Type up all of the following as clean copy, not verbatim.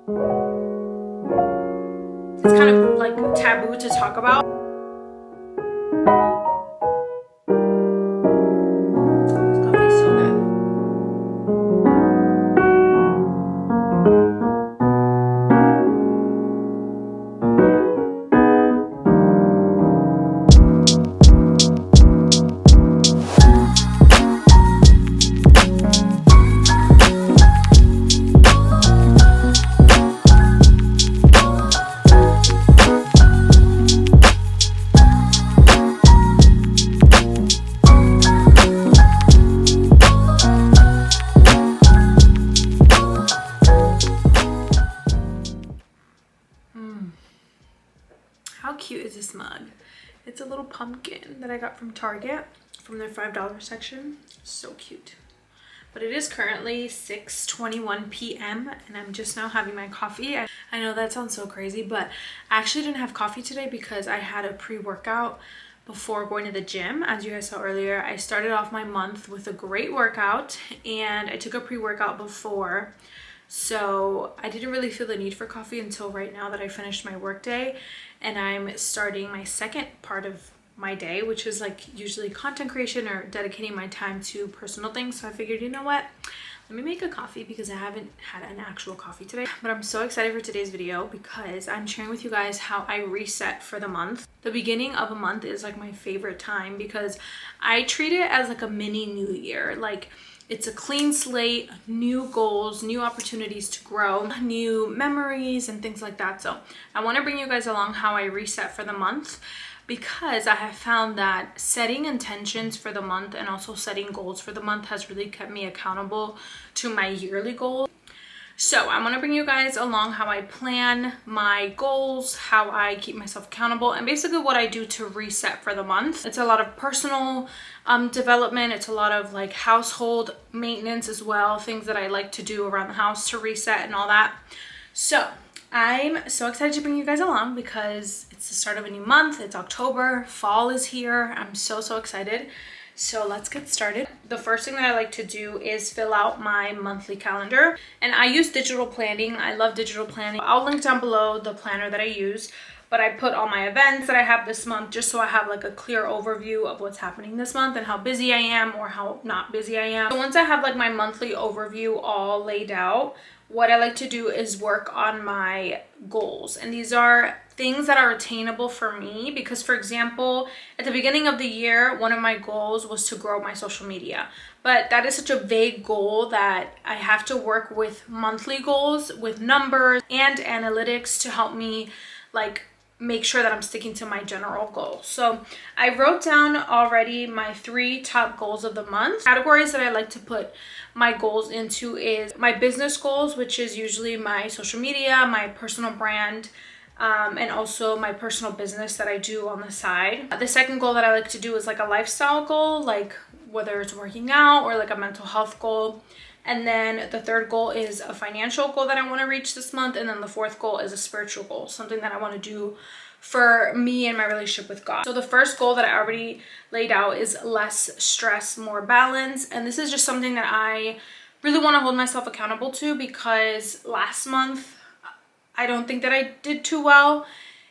It's kind of like taboo to talk about. This coffee is so good. How cute is this mug? It's a little pumpkin that I got from Target from their $5 section. So cute. But it is currently 6:21 p.m. and I'm just now having my coffee. I know that sounds so crazy, but I actually didn't have coffee today because I had a pre-workout before going to the gym. As you guys saw earlier, I started off my month with a great workout and I took a pre-workout before. So I didn't really feel the need for coffee until right now that I finished my workday and I'm starting my second part of my day, which is like usually content creation or dedicating my time to personal things. So I figured, you know what, let me make a coffee because I haven't had an actual coffee today. But I'm so excited for today's video because I'm sharing with you guys how I reset for the month. The beginning of a month is like my favorite time because I treat it as like a mini new year. Like, it's a clean slate, new goals, new opportunities to grow, new memories and things like that. So I want to bring you guys along how I reset for the month because I have found that setting intentions for the month and also setting goals for the month has really kept me accountable to my yearly goals. So I want to bring you guys along how I plan my goals, how I keep myself accountable, and basically what I do to reset for the month. It's a lot of personal development. It's a lot of like household maintenance as well, things that I like to do around the house to reset and all that. So I'm so excited to bring you guys along because it's the start of a new month. It's October, fall is here. I'm so excited. So let's get started. The first thing that I like to do is fill out my monthly calendar, and I use digital planning. I love digital planning. I'll link down below the planner that I use, but I put all my events that I have this month just so I have like a clear overview of what's happening this month and how busy I am or how not busy I am. So once I have like my monthly overview all laid out, what I like to do is work on my goals. And these are things that are attainable for me because, for example, at the beginning of the year, one of my goals was to grow my social media. But that is such a vague goal that I have to work with monthly goals with numbers and analytics to help me like make sure that I'm sticking to my general goal. So I wrote down already my 3 top goals of the month. Categories that I like to put my goals into is my business goals, which is usually my social media, my personal brand, and also my personal business that I do on the side. The second goal that I like to do is like a lifestyle goal, like whether it's working out or like a mental health goal. And then the third goal is a financial goal that I want to reach this month. And then the fourth goal is a spiritual goal, something that I want to do for me and my relationship with God. So the first goal that I already laid out is less stress, more balance. And this is just something that I really want to hold myself accountable to because last month, I don't think that I did too well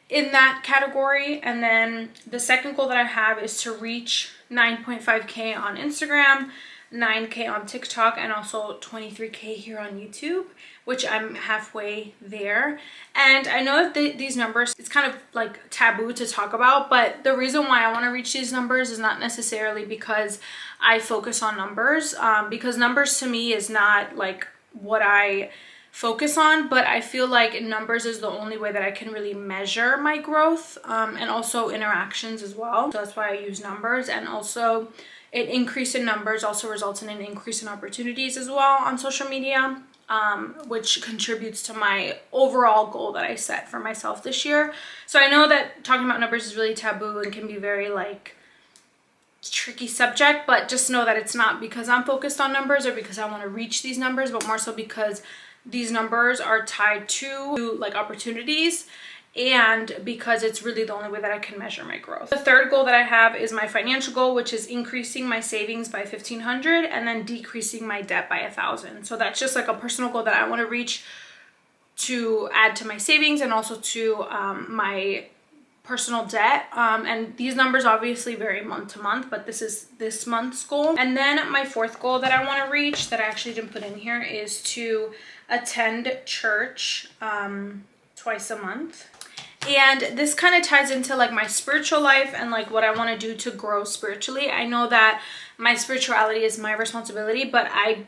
in that category. And then the second goal that I have is to reach 9.5K on Instagram, 9K on TikTok, and also 23K here on YouTube, which I'm halfway there. And I know that these numbers, it's kind of like taboo to talk about, but the reason why I want to reach these numbers is not necessarily because I focus on numbers, because numbers to me is not like what I focus on, but I feel like numbers is the only way that I can really measure my growth, and also interactions as well. So that's why I use numbers. And also an increase in numbers also results in an increase in opportunities as well on social media, which contributes to my overall goal that I set for myself this year. So I know that talking about numbers is really taboo and can be very like tricky subject, but just know that it's not because I'm focused on numbers or because I want to reach these numbers, but more so because these numbers are tied to like opportunities and because it's really the only way that I can measure my growth. The third goal that I have is my financial goal, which is increasing my savings by $1,500 and then decreasing my debt by $1,000. So that's just like a personal goal that I want to reach to add to my savings and also to my personal debt, and these numbers obviously vary month to month, but this is this month's goal. And then my fourth goal that I want to reach that I actually didn't put in here is to attend church twice a month. And this kind of ties into like my spiritual life and like what I want to do to grow spiritually. I know that my spirituality is my responsibility, but I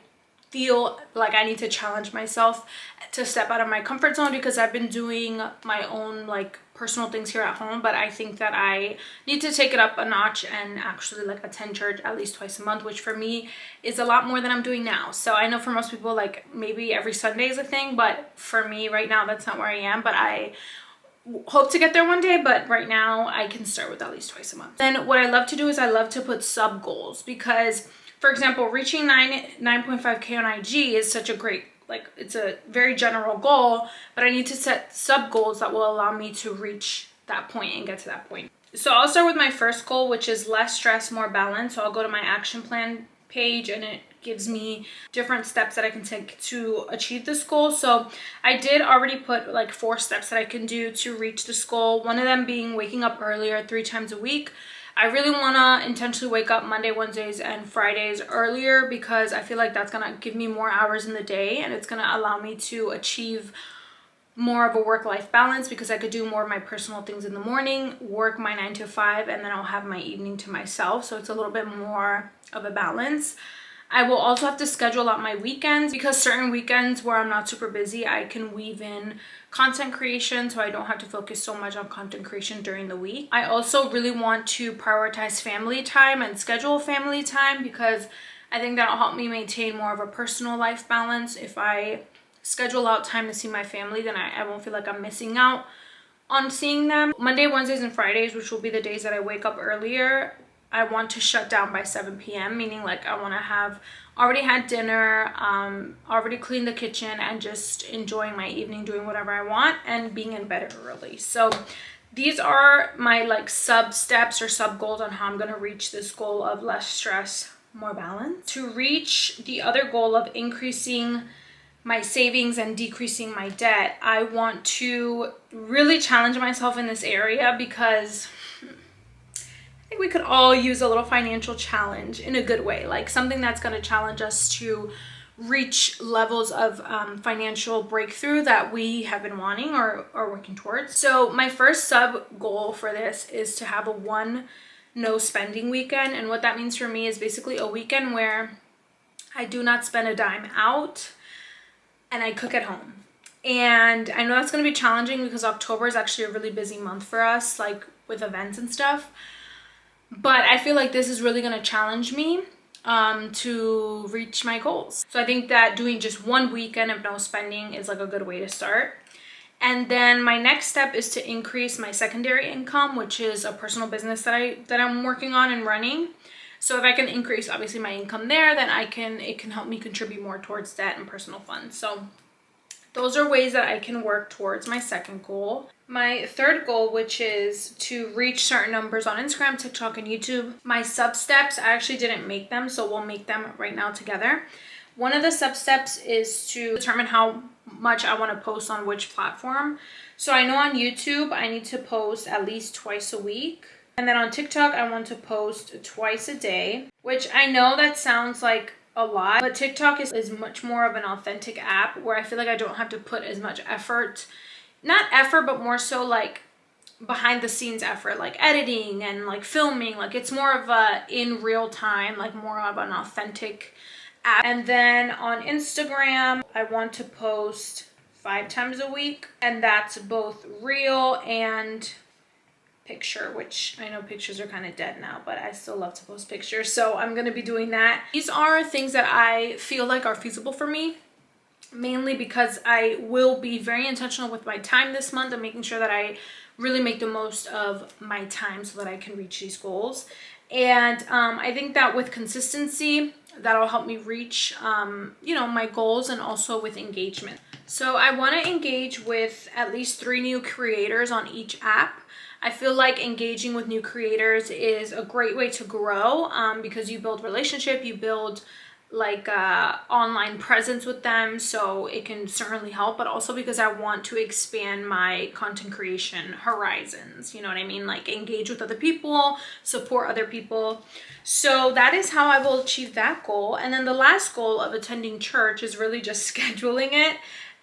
feel like I need to challenge myself to step out of my comfort zone, because I've been doing my own like personal things here at home, but I think that I need to take it up a notch and actually like attend church at least twice a month, which for me is a lot more than I'm doing now. So I know for most people like maybe every Sunday is a thing, but for me right now that's not where I am, but I hope to get there one day, but right now I can start with at least twice a month. Then what I love to do is I love to put sub goals, because for example, reaching 9.5K on IG is such a great, like it's a very general goal, but I need to set sub goals that will allow me to reach that point and get to that point. So I'll start with my first goal, which is less stress, more balance. So I'll go to my action plan page and it gives me different steps that I can take to achieve this goal. So I did already put like 4 steps that I can do to reach this goal. One of them being waking up earlier 3 times a week. I really want to intentionally wake up Monday, Wednesdays, and Fridays earlier, because I feel like that's going to give me more hours in the day and it's going to allow me to achieve more of a work-life balance, because I could do more of my personal things in the morning, work my 9 to 5, and then I'll have my evening to myself. So it's a little bit more of a balance. I will also have to schedule out my weekends, because certain weekends where I'm not super busy, I can weave in content creation so I don't have to focus so much on content creation during the week. I also really want to prioritize family time and schedule family time, because I think that'll help me maintain more of a personal life balance. If I schedule out time to see my family, then I won't feel like I'm missing out on seeing them. Monday, Wednesdays, and Fridays, which will be the days that I wake up earlier, I want to shut down by 7 p.m. meaning like I want to have already had dinner, already cleaned the kitchen, and just enjoying my evening, doing whatever I want and being in bed early. So these are my like sub steps or sub goals on how I'm going to reach this goal of less stress, more balance. To reach the other goal of increasing my savings and decreasing my debt, I want to really challenge myself in this area, because I think we could all use a little financial challenge in a good way, like something that's going to challenge us to reach levels of financial breakthrough that we have been wanting or working towards. So my first sub goal for this is to have a 1 no spending weekend. And what that means for me is basically a weekend where I do not spend a dime out and I cook at home. And I know that's going to be challenging because October is actually a really busy month for us, like with events and stuff. But I feel like this is really going to challenge me to reach my goals. So I think that doing just 1 weekend of no spending is like a good way to start. And then my next step is to increase my secondary income, which is a personal business that I'm working on and running. So if I can increase obviously my income there, then it can help me contribute more towards debt and personal funds. So those are ways that I can work towards my second goal. My third goal, which is to reach certain numbers on Instagram, TikTok, and YouTube. My sub steps, I actually didn't make them, so we'll make them right now together. One of the sub steps is to determine how much I want to post on which platform. So I know on YouTube, I need to post at least twice a week. And then on TikTok, I want to post twice a day, which I know that sounds like a lot, but TikTok is much more of an authentic app where I feel like I don't have to put as much effort, not effort, but more so like behind the scenes effort, like editing and like filming. Like it's more of a in real time, like more of an authentic app. And then on Instagram, I want to post 5 times a week, and that's both reel and picture, which I know pictures are kind of dead now, but I still love to post pictures, so I'm going to be doing that. These are things that I feel like are feasible for me, mainly because I will be very intentional with my time this month and making sure that I really make the most of my time so that I can reach these goals. And I think that with consistency, that'll help me reach my goals, and also with engagement. So I want to engage with at least 3 new creators on each app. I feel like engaging with new creators is a great way to grow because you build relationship, you build like online presence with them, so it can certainly help, but also because I want to expand my content creation horizons, you know what I mean, like engage with other people, support other people. So that is how I will achieve that goal. And then the last goal of attending church is really just scheduling it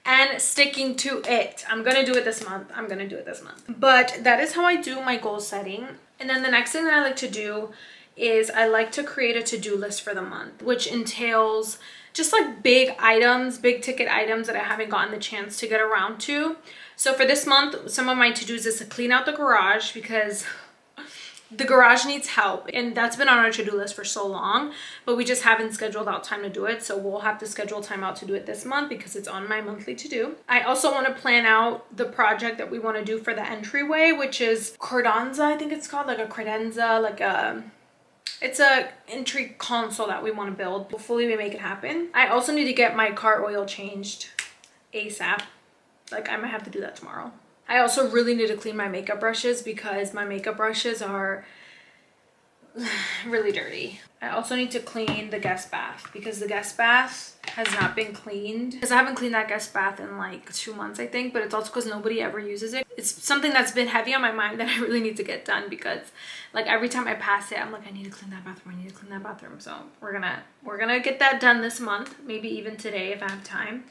and sticking to it. I'm gonna do it this month. But that is how I do my goal setting. And then the next thing that I like to do is I like to create a to-do list for the month, which entails just like big items, big ticket items that I haven't gotten the chance to get around to. So for this month, some of my to-dos is to clean out the garage because the garage needs help, and that's been on our to-do list for so long, but we just haven't scheduled out time to do it. So we'll have to schedule time out to do it this month because it's on my monthly to-do. I also want to plan out the project that we want to do for the entryway, which is credenza, I think it's called, like a credenza, like it's a entry console that we want to build. Hopefully we make it happen. I also need to get my car oil changed ASAP. Like I might have to do that tomorrow. I also really need to clean my makeup brushes because my makeup brushes are really dirty. I also need to clean the guest bath because the guest bath has not been cleaned. Because I haven't cleaned that guest bath in like 2 months, I think, but it's also because nobody ever uses it. It's something that's been heavy on my mind that I really need to get done because like every time I pass it, I'm like, I need to clean that bathroom. So we're gonna get that done this month, maybe even today if I have time.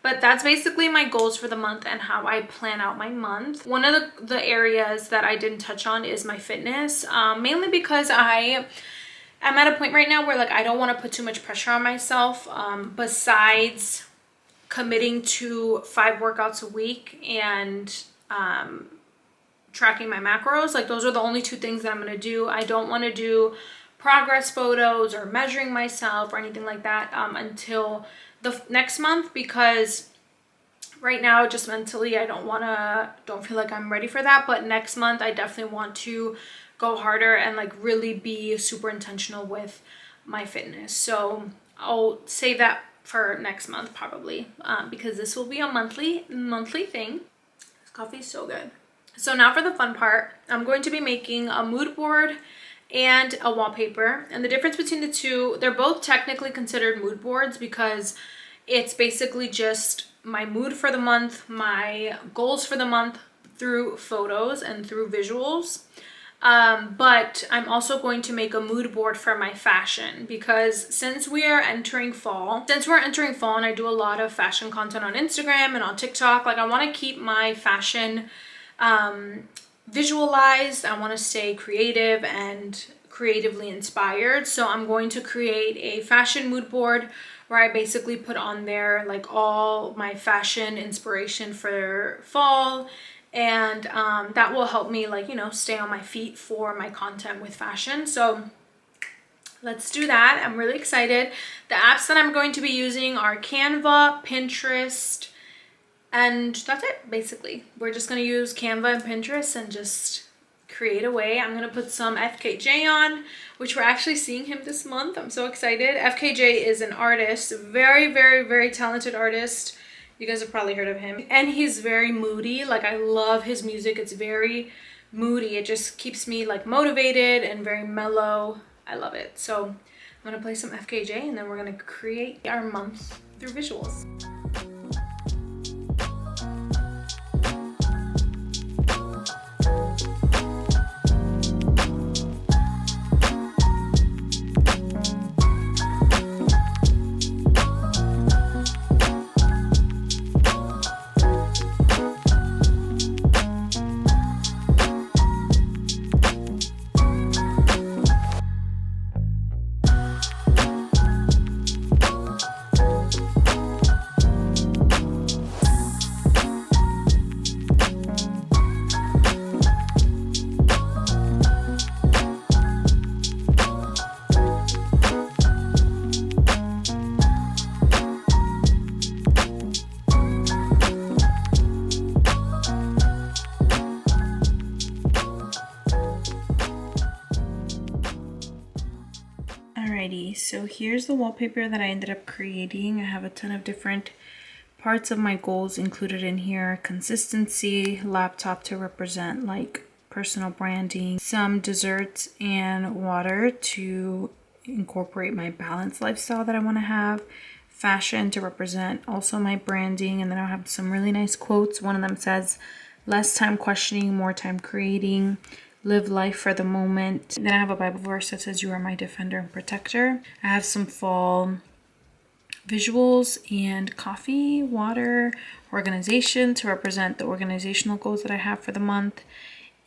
But that's basically my goals for the month and how I plan out my month. One of the areas that I didn't touch on is my fitness, mainly because I'm at a point right now where like I don't want to put too much pressure on myself, besides committing to 5 workouts a week and tracking my macros. Like those are the only 2 things that I'm going to do. I don't want to do progress photos or measuring myself or anything like that until the next month, because right now just mentally I don't feel like I'm ready for that. But next month I definitely want to go harder and like really be super intentional with my fitness. So I'll save that for next month probably, because this will be a monthly thing. This coffee is so good. So now for the fun part, I'm going to be making a mood board and a wallpaper. And the difference between the two, they're both technically considered mood boards because it's basically just my mood for the month, my goals for the month through photos and through visuals. But I'm also going to make a mood board for my fashion because since we're entering fall and I do a lot of fashion content on Instagram and on TikTok, like I want to keep my fashion visualized. I want to stay creative and creatively inspired. So I'm going to create a fashion mood board where I basically put on there like all my fashion inspiration for fall, and that will help me like, you know, stay on my feet for my content with fashion. So let's do that. I'm really excited. The apps that I'm going to be using are Canva, Pinterest, and that's it. Basically we're just going to use Canva and Pinterest and just create away. I'm going to put some FKJ on, which we're actually seeing him this month. I'm so excited. FKJ is an artist, very, very, very talented artist. You guys have probably heard of him. And he's very moody. Like I love his music. It's very moody. It just keeps me like motivated and very mellow. I love it. So I'm going to play some FKJ and then we're going to create our month through visuals. Alrighty, so here's the wallpaper that I ended up creating. I have a ton of different parts of my goals included in here. Consistency, laptop to represent like personal branding, some desserts and water to incorporate my balanced lifestyle that I want to have. Fashion to represent also my branding. And then I'll have some really nice quotes. One of them says, less time questioning, more time creating. Live life for the moment. And then I have a Bible verse that says, you are my defender and protector. I have some fall visuals and coffee, water, organization to represent the organizational goals that I have for the month.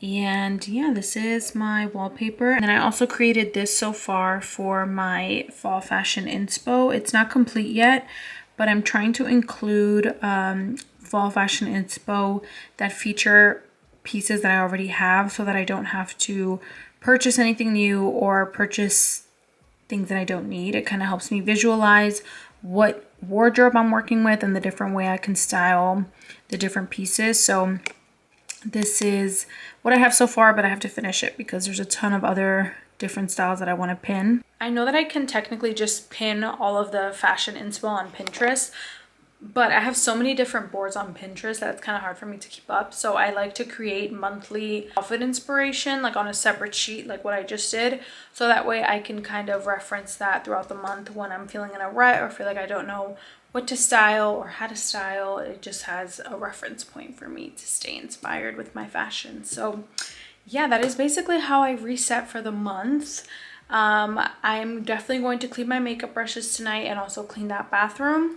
And yeah, this is my wallpaper. And then I also created this so far for my fall fashion inspo. It's not complete yet, but I'm trying to include fall fashion inspo that feature pieces that I already have so that I don't have to purchase anything new or purchase things that I don't need. It kind of helps me visualize what wardrobe I'm working with and the different way I can style the different pieces. So this is what I have so far, but I have to finish it because there's a ton of other different styles that I want to pin. I know that I can technically just pin all of the fashion inspo on Pinterest, but I have so many different boards on Pinterest that it's kind of hard for me to keep up. So I like to create monthly outfit inspiration, like on a separate sheet, like what I just did. So that way I can kind of reference that throughout the month when I'm feeling in a rut or feel like I don't know what to style or how to style. It just has a reference point for me to stay inspired with my fashion. So yeah, that is basically how I reset for the month. I'm definitely going to clean my makeup brushes tonight and also clean that bathroom,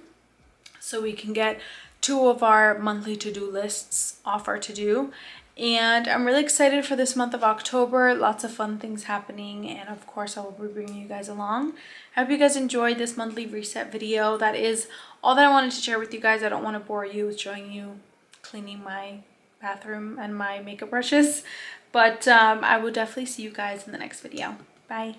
so we can get 2 of our monthly to-do lists off our to-do. And I'm really excited for this month of October. Lots of fun things happening, and of course I will be bringing you guys along. I hope you guys enjoyed this monthly reset video. That is all that I wanted to share with you guys. I don't want to bore you with showing you cleaning my bathroom and my makeup brushes, but I will definitely see you guys in the next video. Bye.